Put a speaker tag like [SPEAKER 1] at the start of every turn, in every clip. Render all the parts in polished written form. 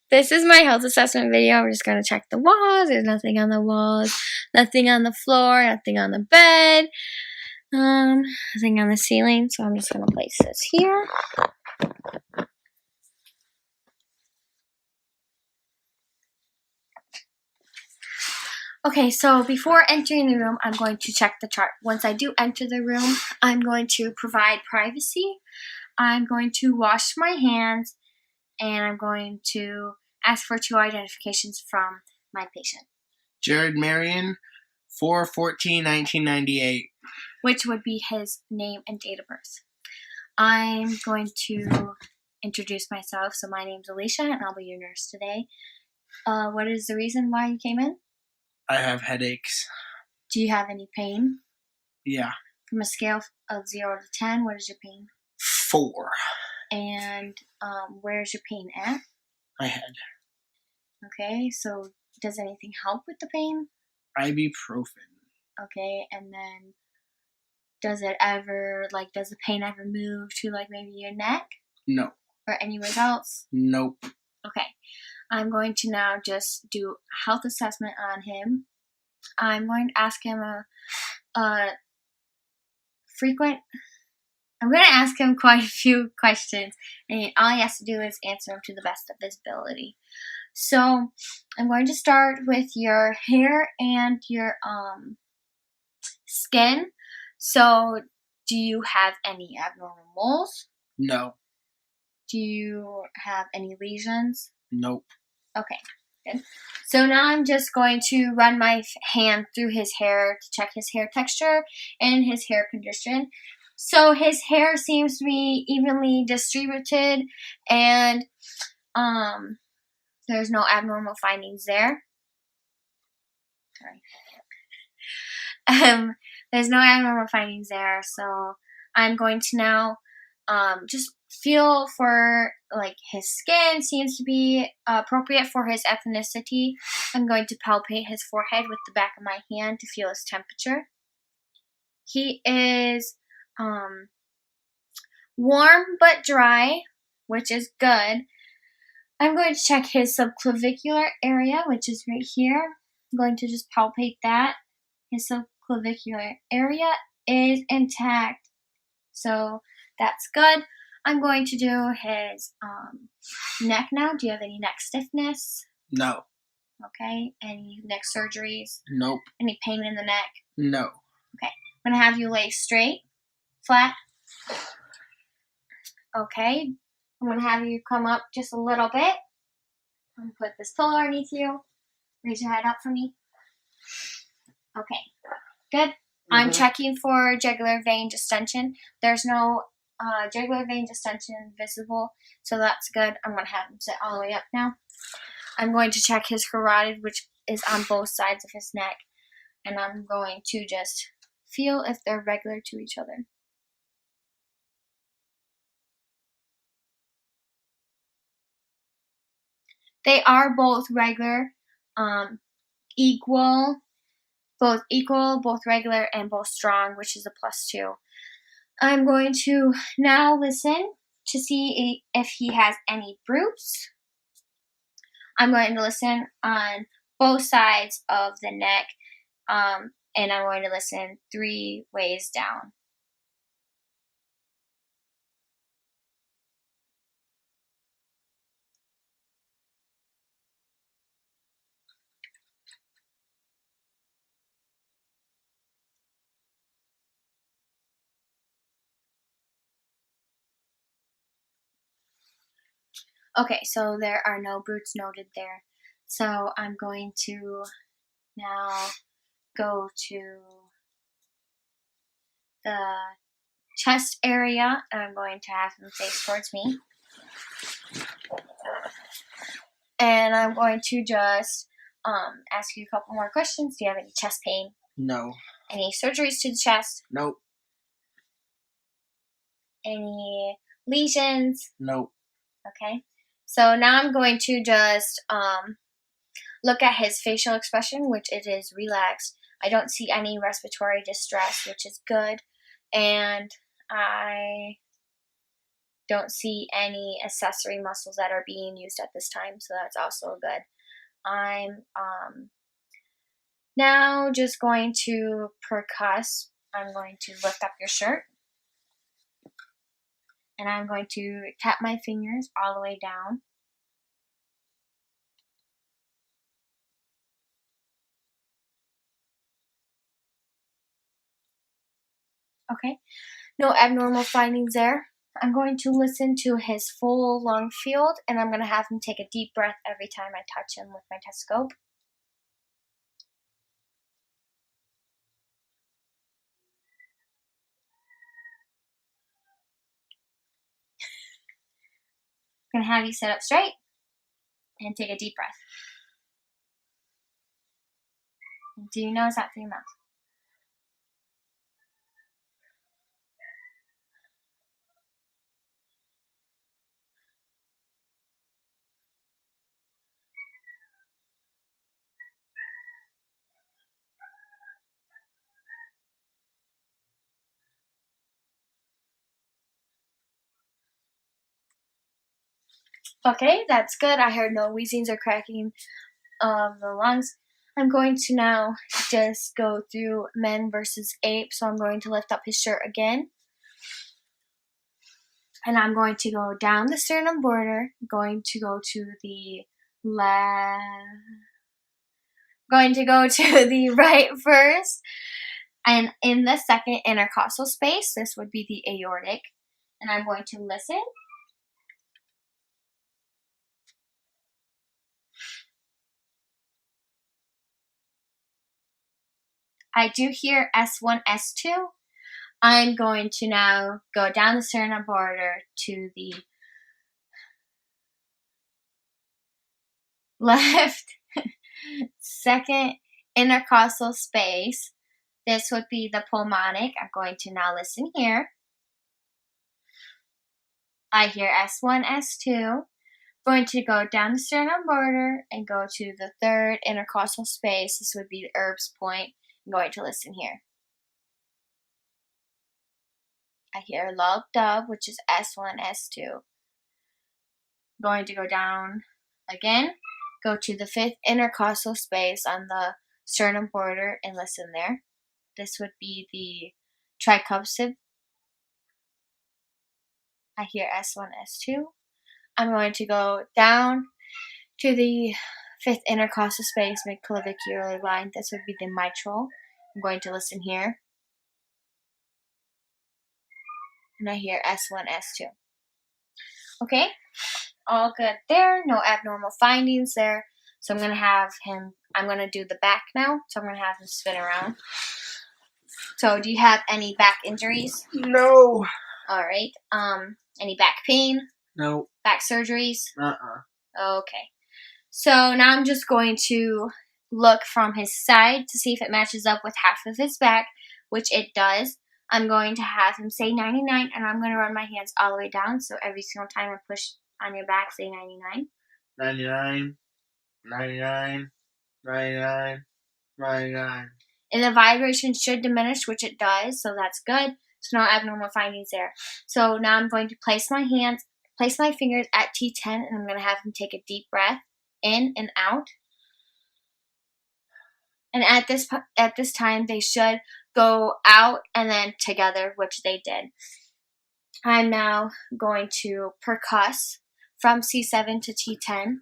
[SPEAKER 1] This is my health assessment video. We're just going to check the walls. There's nothing on the walls, nothing on the floor, nothing on the bed, nothing on the ceiling. So I'm just going to place this here. Okay, so before entering the room, I'm going to check the chart. Once I do enter the room, I'm going to provide privacy. I'm going to wash my hands, and I'm going to ask for 2 identifications from my patient.
[SPEAKER 2] Jared Marion, 4/14/1998.
[SPEAKER 1] Which would be his name and date of birth. I'm going to introduce myself. So my name's Alicia, and I'll be your nurse today. What is the reason why you came in?
[SPEAKER 2] I have headaches.
[SPEAKER 1] Do you have any pain?
[SPEAKER 2] Yeah.
[SPEAKER 1] From a scale of 0 to 10, what is your pain?
[SPEAKER 2] 4.
[SPEAKER 1] And where's your pain at?
[SPEAKER 2] My head.
[SPEAKER 1] Okay, so does anything help with the pain?
[SPEAKER 2] Ibuprofen.
[SPEAKER 1] Okay, and then does the pain ever move to maybe your neck?
[SPEAKER 2] No.
[SPEAKER 1] Or anywhere else?
[SPEAKER 2] Nope.
[SPEAKER 1] Okay. I'm going to now just do a health assessment on him. I'm going to ask him I'm going to ask him quite a few questions, and all he has to do is answer them to the best of his ability. So I'm going to start with your hair and your skin. So do you have any abnormal moles?
[SPEAKER 2] No.
[SPEAKER 1] Do you have any lesions?
[SPEAKER 2] Nope.
[SPEAKER 1] Okay, good. So now I'm just going to run my hand through his hair to check his hair texture and his hair condition. So his hair seems to be evenly distributed, and there's no abnormal findings there. Sorry. There's no abnormal findings there, so I'm going to now just feel for his skin seems to be appropriate for his ethnicity. I'm going to palpate his forehead with the back of my hand to feel his temperature. He is warm but dry, which is good. I'm going to check his subclavicular area, which is right here. I'm going to just palpate that. His subclavicular area is intact, so that's good. I'm going to do his neck now. Do you have any neck stiffness?
[SPEAKER 2] No.
[SPEAKER 1] Okay. Any neck surgeries?
[SPEAKER 2] Nope.
[SPEAKER 1] Any pain in the neck?
[SPEAKER 2] No.
[SPEAKER 1] Okay. I'm going to have you lay straight, flat. Okay. I'm going to have you come up just a little bit. I'm going to put this pillow underneath you. Raise your head up for me. Okay. Good. I'm checking for jugular vein distension. There's no jugular vein distension visible, so that's good. I'm going to have him sit all the way up now. I'm going to check his carotid, which is on both sides of his neck, and I'm going to just feel if they're regular to each other. They are both regular, both regular, and both strong, which is a +2. I'm going to now listen to see if he has any bruits. I'm going to listen on both sides of the neck, and I'm going to listen 3 ways down. Okay, so there are no bruits noted there. So I'm going to now go to the chest area, and I'm going to have him face towards me. And I'm going to just ask you a couple more questions. Do you have any chest pain?
[SPEAKER 2] No.
[SPEAKER 1] Any surgeries to the chest?
[SPEAKER 2] Nope.
[SPEAKER 1] Any lesions?
[SPEAKER 2] Nope.
[SPEAKER 1] Okay. So now I'm going to just look at his facial expression, which it is relaxed. I don't see any respiratory distress, which is good. And I don't see any accessory muscles that are being used at this time, so that's also good. I'm now just going to percuss. I'm going to lift up your shirt, and I'm going to tap my fingers all the way down. Okay, no abnormal findings there. I'm going to listen to his full lung field, and I'm going to have him take a deep breath every time I touch him with my stethoscope. I'm going to have you sit up straight and take a deep breath. Do your nose out through your mouth. Okay, that's good. I heard no wheezings or cracking of the lungs. I'm going to now just go through men versus ape. So I'm going to lift up his shirt again. And I'm going to go down the sternum border, going to go to the left, going to go to the right first. And in the second intercostal space, this would be the aortic. And I'm going to listen. I do hear S1, S2. I'm going to now go down the sternum border to the left second intercostal space. This would be the pulmonic. I'm going to now listen here. I hear S1, S2. Going to go down the sternum border and go to the third intercostal space. This would be the Erb's point. I'm going to listen here. I hear lub dub, which is S1, S2. Going to go down again. Go to the fifth intercostal space on the sternum border and listen there. This would be the tricuspid. I hear S1, S2. I'm going to go down to the fifth intercostal space, mid-clavicular line. This would be the mitral. I'm going to listen here. And I hear S1, S2. Okay, all good there. No abnormal findings there. So I'm going to do the back now. So I'm going to have him spin around. So do you have any back injuries?
[SPEAKER 2] No.
[SPEAKER 1] All right. Any back pain?
[SPEAKER 2] No.
[SPEAKER 1] Back surgeries?
[SPEAKER 2] Uh-uh.
[SPEAKER 1] Okay. So now I'm just going to look from his side to see if it matches up with half of his back, which it does. I'm going to have him say 99, and I'm going to run my hands all the way down. So every single time I push on your back, say 99.
[SPEAKER 2] 99. 99. 99. 99.
[SPEAKER 1] And the vibration should diminish, which it does, so that's good. So no abnormal findings there. So now I'm going to place my fingers at T10, and I'm going to have him take a deep breath in and out. And at this time, they should go out and then together, which they did. I'm now going to percuss from C7 to T10.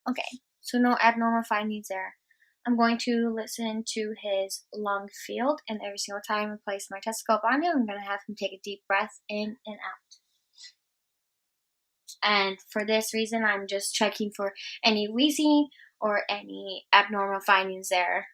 [SPEAKER 1] Okay, so no abnormal findings there. I'm going to listen to his lung field, and every single time I place my stethoscope on him, I'm going to have him take a deep breath in and out. And for this reason, I'm just checking for any wheezing or any abnormal findings there.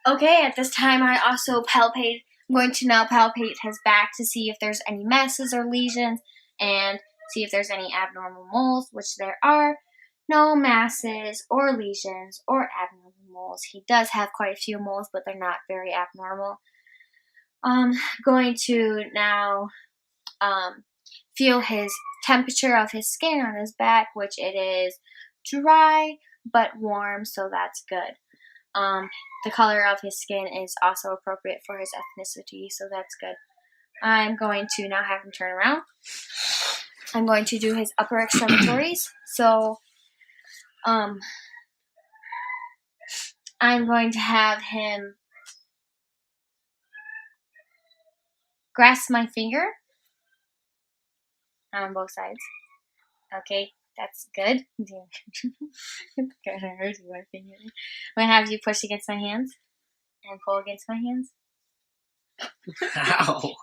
[SPEAKER 1] Okay, at this time I also palpate I'm going to now palpate his back to see if there's any masses or lesions and see if there's any abnormal moles, which there are no masses or lesions or abnormal moles. He does have quite a few moles, but they're not very abnormal. Going to now feel his temperature of his skin on his back, which it is dry but warm, so that's good. The color of his skin is also appropriate for his ethnicity, so that's good. I'm going to now have him turn around. I'm going to do his upper extremities. So, I'm going to have him grasp my finger on both sides. Okay, that's good. It's gonna hurt my finger. I'm gonna have you push against my hands and pull against my hands.
[SPEAKER 2] Ow.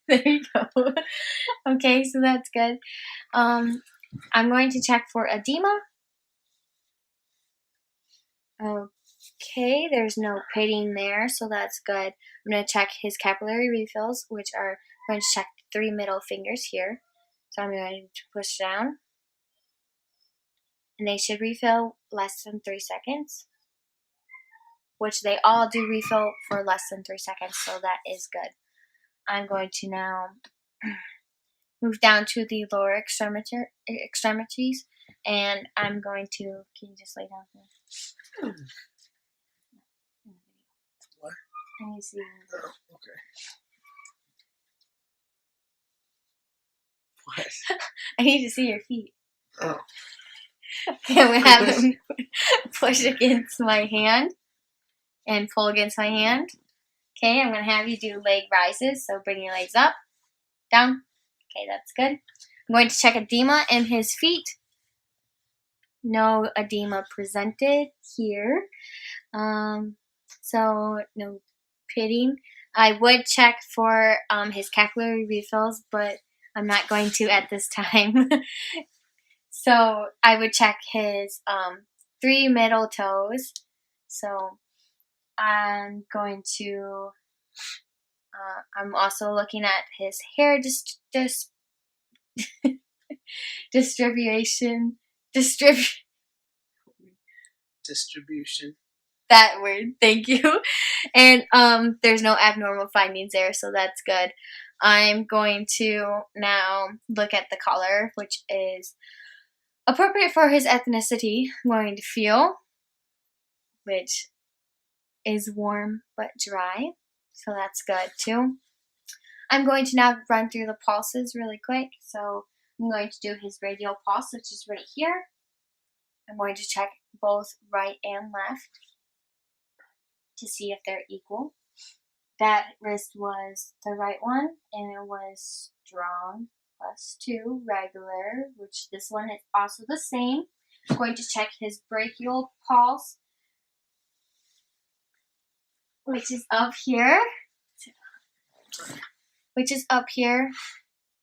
[SPEAKER 1] There you go. Okay, so that's good. I'm going to check for edema. Okay, there's no pitting there, so that's good. I'm going to check his capillary refills, which are, I'm going to check the 3 middle fingers here. So I'm going to push down. And they should refill less than 3 seconds. Which they all do refill for less than 3 seconds, so that is good. I'm going to now move down to the lower extremities, and I'm going to, can you just lay down here?
[SPEAKER 2] What?
[SPEAKER 1] I need to see.
[SPEAKER 2] Oh, okay. What?
[SPEAKER 1] I need to see your feet.
[SPEAKER 2] Oh.
[SPEAKER 1] Okay, I'm going to have him push against my hand and pull against my hand. Okay, I'm going to have you do leg rises, so bring your legs up, down. Okay, that's good. I'm going to check edema in his feet. No edema presented here. So no pitting. I would check for his capillary refills, but I'm not going to at this time. So I would check his 3 middle toes. So I'm going to, I'm also looking at his hair distribution. That word, thank you. And there's no abnormal findings there, so that's good. I'm going to now look at the color, which is appropriate for his ethnicity. I'm going to feel, which is warm but dry, so that's good too. I'm going to now run through the pulses really quick. So I'm going to do his radial pulse, which is right here. I'm going to check both right and left to see if they're equal. That wrist was the right one, and it was strong, +2, regular, which this one is also the same. I'm going to check his brachial pulse, which is up here.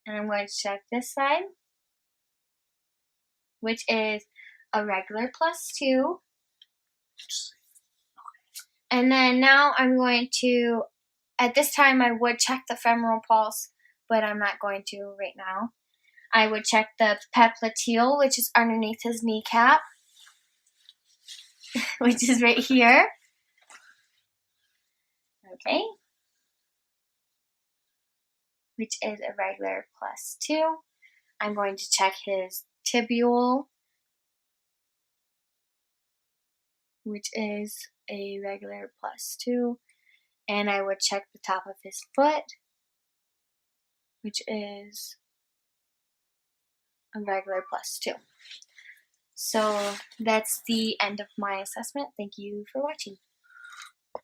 [SPEAKER 1] And I'm going to check this side, which is a regular +2. And then now I'm going to, at this time I would check the femoral pulse, but I'm not going to right now. I would check the popliteal, which is underneath his kneecap, which is right here. Okay. Which is a regular +2. I'm going to check his tibial, which is a regular +2. And I would check the top of his foot, which is a regular +2. So that's the end of my assessment. Thank you for watching.